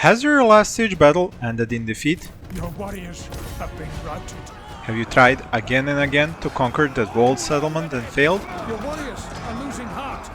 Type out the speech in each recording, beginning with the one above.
Has your last siege battle ended in defeat? Your warriors have been routed. Have you tried again and again to conquer that walled settlement and failed? Your warriors are losing heart.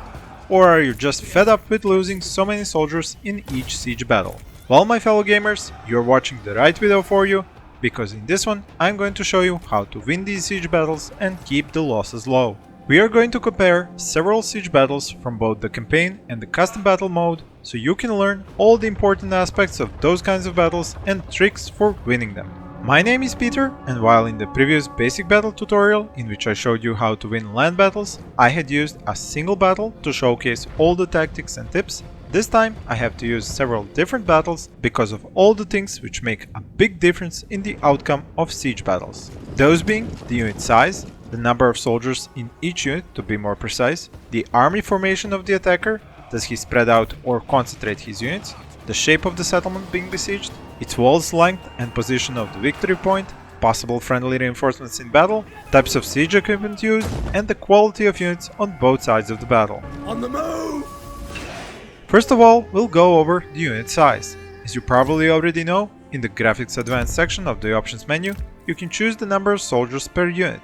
Or are you just fed up with losing so many soldiers in each siege battle? Well, my fellow gamers, you're watching the right video for you, because in this one I'm going to show you how to win these siege battles and keep the losses low. We are going to compare several siege battles from both the campaign and the custom battle mode, so you can learn all the important aspects of those kinds of battles and tricks for winning them. My name is Peter, and while in the previous basic battle tutorial, in which I showed you how to win land battles, I had used a single battle to showcase all the tactics and tips, this time I have to use several different battles because of all the things which make a big difference in the outcome of siege battles. Those being the unit size, the number of soldiers in each unit to be more precise, the army formation of the attacker, does he spread out or concentrate his units, the shape of the settlement being besieged, its wall's length and position of the victory point, possible friendly reinforcements in battle, types of siege equipment used, and the quality of units on both sides of the battle. On the move! First of all, we'll go over the unit size. As you probably already know, in the Graphics Advanced section of the options menu, you can choose the number of soldiers per unit.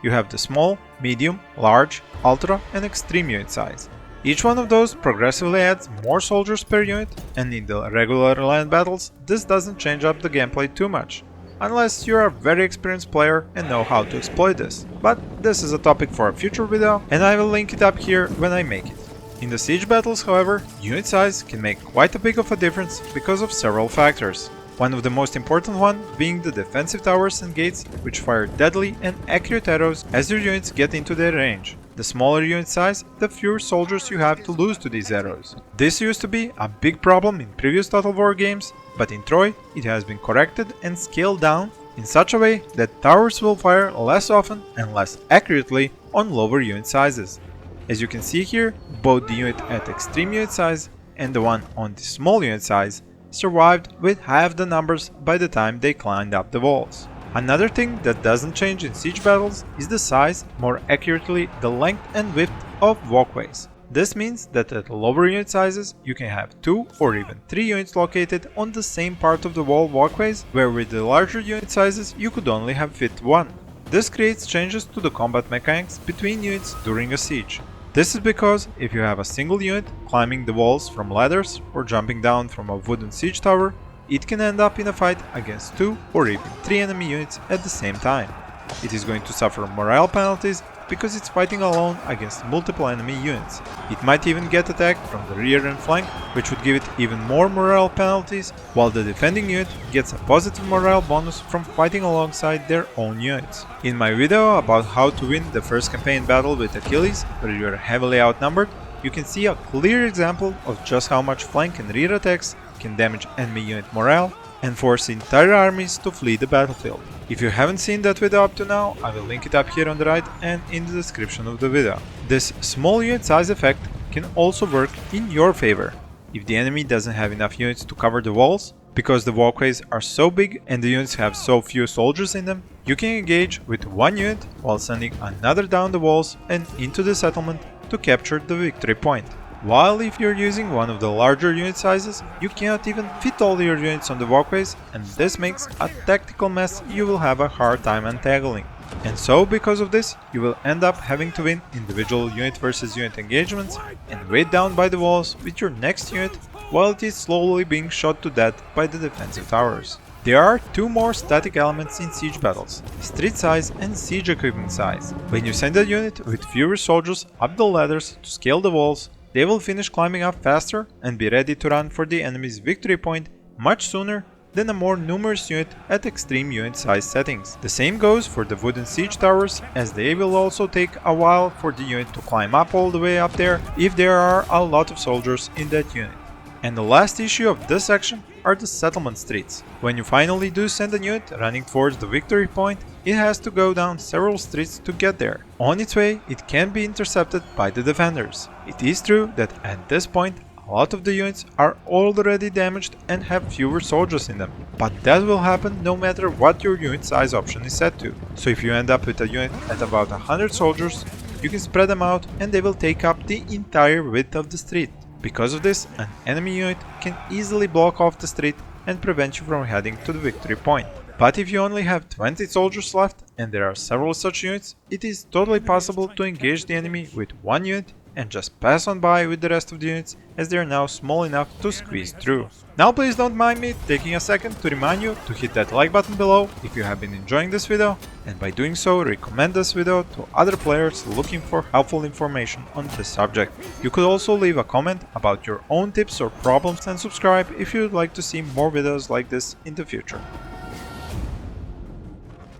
You have the small, medium, large, ultra, and extreme unit size. Each one of those progressively adds more soldiers per unit, and in the regular land battles, this doesn't change up the gameplay too much, unless you're a very experienced player and know how to exploit this. But this is a topic for a future video, and I will link it up here when I make it. In the siege battles, however, unit size can make quite a big of a difference because of several factors. One of the most important one being the defensive towers and gates, which fire deadly and accurate arrows as your units get into their range. The smaller unit size, the fewer soldiers you have to lose to these arrows. This used to be a big problem in previous Total War games, but in Troy it has been corrected and scaled down in such a way that towers will fire less often and less accurately on lower unit sizes. As you can see here, both the unit at extreme unit size and the one on the small unit size survived with half the numbers by the time they climbed up the walls. Another thing that doesn't change in siege battles is the size, more accurately the length and width of walkways. This means that at lower unit sizes you can have 2 or even 3 units located on the same part of the wall walkways, where with the larger unit sizes you could only have fit 1. This creates changes to the combat mechanics between units during a siege. This is because if you have a single unit climbing the walls from ladders or jumping down from a wooden siege tower, it can end up in a fight against 2 or even 3 enemy units at the same time. It is going to suffer morale penalties because it's fighting alone against multiple enemy units. It might even get attacked from the rear and flank, which would give it even more morale penalties, while the defending unit gets a positive morale bonus from fighting alongside their own units. In my video about how to win the first campaign battle with Achilles, where you are heavily outnumbered, you can see a clear example of just how much flank and rear attacks can damage enemy unit morale and force entire armies to flee the battlefield. If you haven't seen that video up to now, I will link it up here on the right and in the description of the video. This small unit size effect can also work in your favor. If the enemy doesn't have enough units to cover the walls, because the walkways are so big and the units have so few soldiers in them, you can engage with one unit while sending another down the walls and into the settlement to capture the victory point. While if you're using one of the larger unit sizes, you cannot even fit all your units on the walkways, and this makes a tactical mess you will have a hard time untangling. And so because of this, you will end up having to win individual unit versus unit engagements and wait down by the walls with your next unit while it is slowly being shot to death by the defensive towers. There are 2 more static elements in siege battles, street size and siege equipment size. When you send a unit with fewer soldiers up the ladders to scale the walls, they will finish climbing up faster and be ready to run for the enemy's victory point much sooner than a more numerous unit at extreme unit size settings. The same goes for the wooden siege towers, as they will also take a while for the unit to climb up all the way up there if there are a lot of soldiers in that unit. And the last issue of this section are the settlement streets. When you finally do send a unit running towards the victory point, it has to go down several streets to get there. On its way, it can be intercepted by the defenders. It is true that at this point, a lot of the units are already damaged and have fewer soldiers in them, but that will happen no matter what your unit size option is set to. So if you end up with a unit at about 100 soldiers, you can spread them out and they will take up the entire width of the street. Because of this, an enemy unit can easily block off the street and prevent you from heading to the victory point. But if you only have 20 soldiers left and there are several such units, it is totally possible to engage the enemy with one unit and just pass on by with the rest of the units, as they are now small enough to squeeze through. Now please don't mind me taking a second to remind you to hit that like button below if you have been enjoying this video, and by doing so recommend this video to other players looking for helpful information on this subject. You could also leave a comment about your own tips or problems and subscribe if you would like to see more videos like this in the future.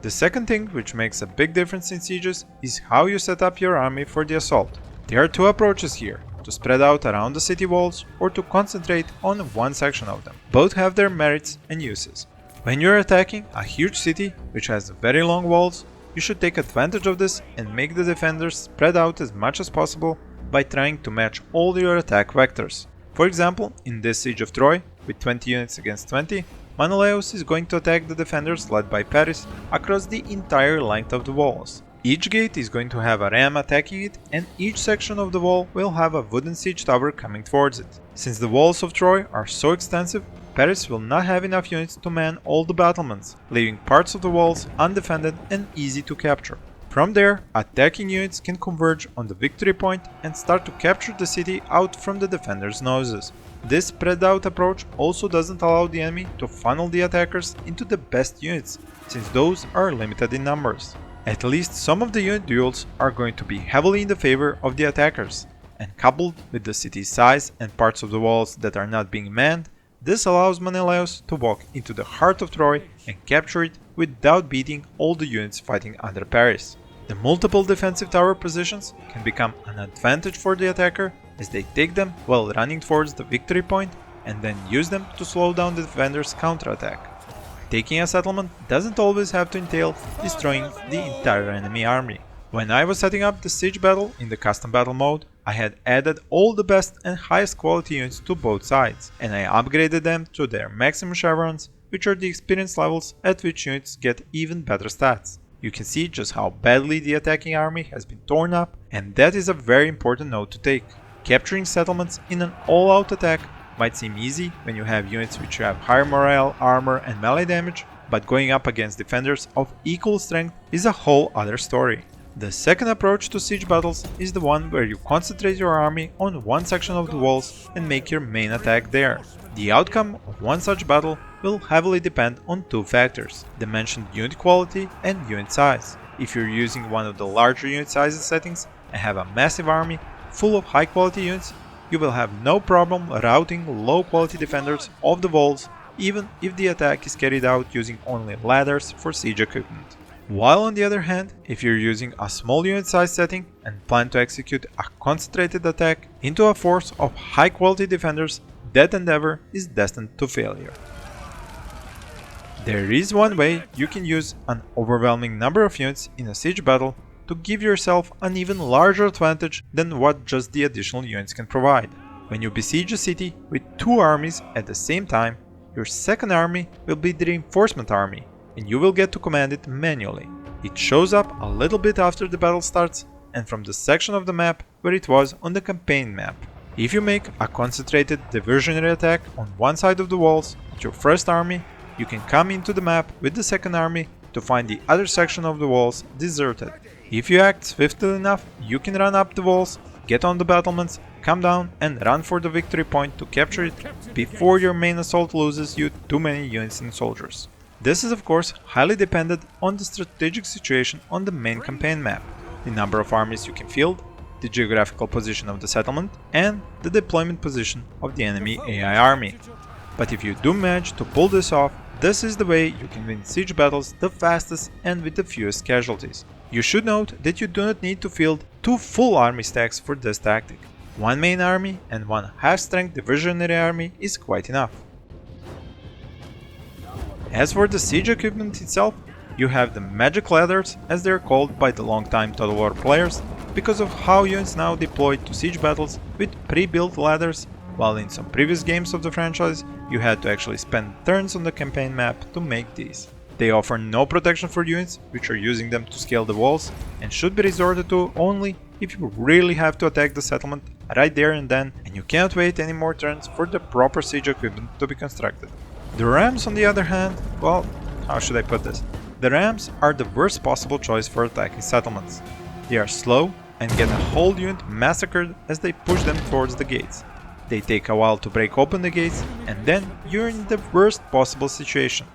The second thing which makes a big difference in sieges is how you set up your army for the assault. There are two approaches here, to spread out around the city walls or to concentrate on one section of them. Both have their merits and uses. When you're attacking a huge city which has very long walls, you should take advantage of this and make the defenders spread out as much as possible by trying to match all your attack vectors. For example, in this siege of Troy, with 20 units against 20, Menelaus is going to attack the defenders led by Paris across the entire length of the walls. Each gate is going to have a ram attacking it, and each section of the wall will have a wooden siege tower coming towards it. Since the walls of Troy are so extensive, Paris will not have enough units to man all the battlements, leaving parts of the walls undefended and easy to capture. From there, attacking units can converge on the victory point and start to capture the city out from the defenders' noses. This spread out approach also doesn't allow the enemy to funnel the attackers into the best units, since those are limited in numbers. At least some of the unit duels are going to be heavily in the favor of the attackers, and coupled with the city's size and parts of the walls that are not being manned, this allows Menelaus to walk into the heart of Troy and capture it without beating all the units fighting under Paris. The multiple defensive tower positions can become an advantage for the attacker as they take them while running towards the victory point and then use them to slow down the defender's counterattack. Taking a settlement doesn't always have to entail destroying the entire enemy army. When I was setting up the siege battle in the custom battle mode, I had added all the best and highest quality units to both sides, and I upgraded them to their maximum chevrons, which are the experience levels at which units get even better stats. You can see just how badly the attacking army has been torn up, and that is a very important note to take. Capturing settlements in an all-out attack might seem easy when you have units which have higher morale, armor and melee damage, but going up against defenders of equal strength is a whole other story. The second approach to siege battles is the one where you concentrate your army on one section of the walls and make your main attack there. The outcome of one such battle will heavily depend on two factors: the mentioned unit quality and unit size. If you're using one of the larger unit sizes settings and have a massive army full of high quality units, you will have no problem routing low quality defenders off the walls, even if the attack is carried out using only ladders for siege equipment. While on the other hand, if you're using a small unit size setting and plan to execute a concentrated attack into a force of high quality defenders, that endeavor is destined to failure. There is one way you can use an overwhelming number of units in a siege battle to give yourself an even larger advantage than what just the additional units can provide. When you besiege a city with two armies at the same time, your second army will be the reinforcement army, and you will get to command it manually. It shows up a little bit after the battle starts and from the section of the map where it was on the campaign map. If you make a concentrated diversionary attack on one side of the walls with your first army, you can come into the map with the second army to find the other section of the walls deserted. If you act swiftly enough, you can run up the walls, get on the battlements, come down and run for the victory point to capture it before your main assault loses you too many units and soldiers. This is of course highly dependent on the strategic situation on the main campaign map, the number of armies you can field, the geographical position of the settlement, and the deployment position of the enemy AI army. But if you do manage to pull this off, this is the way you can win siege battles the fastest and with the fewest casualties. You should note that you do not need to field two full army stacks for this tactic. One main army and one half-strength diversionary army is quite enough. As for the siege equipment itself, you have the magic ladders, as they are called by the long-time Total War players, because of how units now deployed to siege battles with pre-built ladders, while in some previous games of the franchise you had to actually spend turns on the campaign map to make these. They offer no protection for units which are using them to scale the walls, and should be resorted to only if you really have to attack the settlement right there and then, and you can't wait any more turns for the proper siege equipment to be constructed. The rams, on the other hand, well, how should I put this? The rams are the worst possible choice for attacking settlements. They are slow and get a whole unit massacred as they push them towards the gates. They take a while to break open the gates, and then you're in the worst possible situation.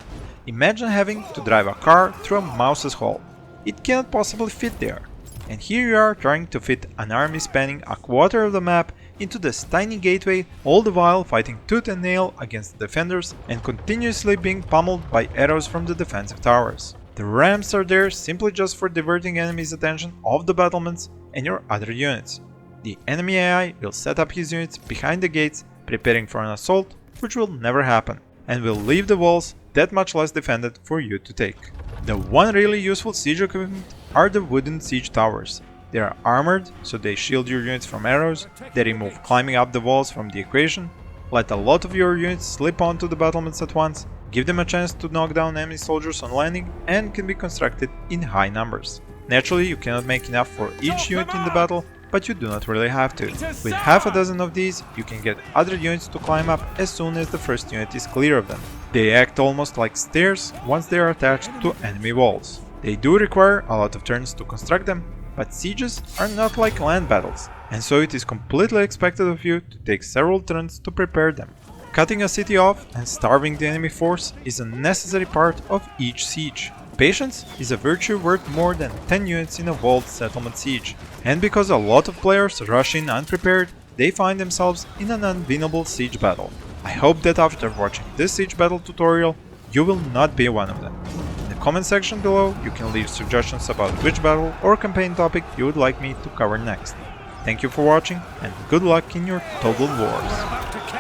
Imagine having to drive a car through a mouse's hole. It cannot possibly fit there. And here you are trying to fit an army spanning a quarter of the map into this tiny gateway, all the while fighting tooth and nail against the defenders and continuously being pummeled by arrows from the defensive towers. The rams are there simply just for diverting enemies' attention off the battlements and your other units. The enemy AI will set up his units behind the gates, preparing for an assault, which will never happen, and will leave the walls that much less defended for you to take. The one really useful siege equipment are the wooden siege towers. They are armored, so they shield your units from arrows, they remove climbing up the walls from the equation, let a lot of your units slip onto the battlements at once, give them a chance to knock down enemy soldiers on landing, and can be constructed in high numbers. Naturally, you cannot make enough for each unit in the battle, but you do not really have to. With half a dozen of these, you can get other units to climb up as soon as the first unit is clear of them. They act almost like stairs once they are attached to enemy walls. They do require a lot of turns to construct them, but sieges are not like land battles, and so it is completely expected of you to take several turns to prepare them. Cutting a city off and starving the enemy force is a necessary part of each siege. Patience is a virtue worth more than 10 units in a walled settlement siege, and because a lot of players rush in unprepared, they find themselves in an unwinnable siege battle. I hope that after watching this siege battle tutorial, you will not be one of them. In the comment section below, you can leave suggestions about which battle or campaign topic you would like me to cover next. Thank you for watching, and good luck in your Total Wars.